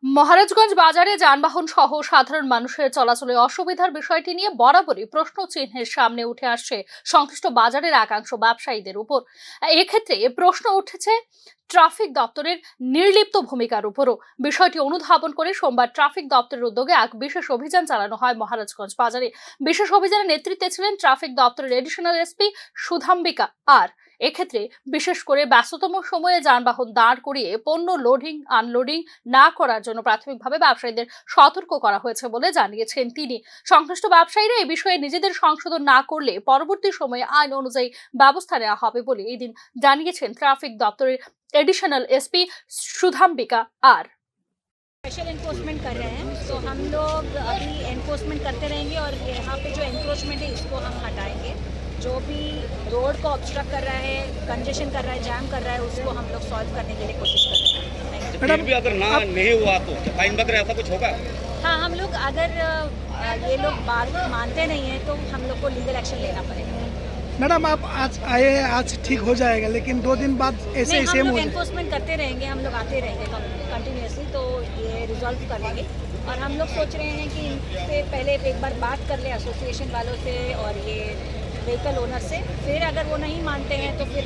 মহারাজগঞ্জ বাজারে যানবাহন সহ সাধারণ মানুষের চলাচলে অসুবিধার বিষয়টি নিয়ে বরাবরই প্রশ্ন চিহ্নের সামনে উঠে আসছে সংশ্লিষ্ট বাজারের একাংশ ব্যবসায়ীদের উপর। এক্ষেত্রে প্রশ্ন উঠেছে ট্রাফিক দপ্তরের নির্লিপ্ত ভূমিকার উপরও। বিষয়টি অনুধাবন করে সোমবার ট্রাফিক দপ্তরের উদ্যোগে এক বিশেষ অভিযান চালানো হয় মহারাজগঞ্জ বাজারে। বিশেষ অভিযানের নেতৃত্বে ছিলেন ট্রাফিক দপ্তরের এডিশনাল এসপি সুধাম্বিকা। আর এক্ষেত্রে বিশেষ করে ব্যস্ততম সময়ে যানবাহন দাঁড় করিয়ে পণ্য লোডিং আনলোডিং না করার জন্য প্রাথমিকভাবে ব্যবসায়ীদের সতর্ক করা হয়েছে বলে জানিয়েছেন তিনি। সংশ্লিষ্ট ব্যবসায়ীরা এই বিষয়ে নিজেদের সংশোধন না করলে পরবর্তী সময়ে আইন অনুযায়ী ব্যবস্থা নেওয়া হবে বলে এদিন জানিয়েছেন ট্রাফিক দপ্তরের additional SP Sudhambika R. Special enforcement कर रहे हैं, तो हम लोग अभी एनफोर्समेंट करते रहेंगे और यहाँ पे जो एनक्रोचमेंट है इसको हम हटाएंगे। जो भी रोड को ऑब्स्ट्रक्ट कर रहा है, कंजेशन कर रहा है, जैम कर रहा है, उसको हम लोग सॉल्व करने के लिए कोशिश कर रहे हैं। फिर भी अगर ना नहीं हुआ तो फाइन वगैरह ऐसा कुछ होगा? हाँ, हम लोग अगर ये लोग बात मानते नहीं हैं तो हम लोग को लीगल एक्शन लेना पड़ेगा। मैडम आप आज आए, आज ठीक हो जाएगा, लेकिन 2 दिन बाद ऐसे ही सेम हम हो लोग एनफोर्समेंट करते रहेंगे, हम लोग आते रहेंगे कंटिन्यूसली, तो ये रिजॉल्व कर लेंगे। और हम लोग सोच रहे हैं कि इनसे पहले एक बार बात कर ले एसोसिएशन वालों से और ये व्हीकल ओनर से, फिर अगर वो नहीं मानते हैं तो फिर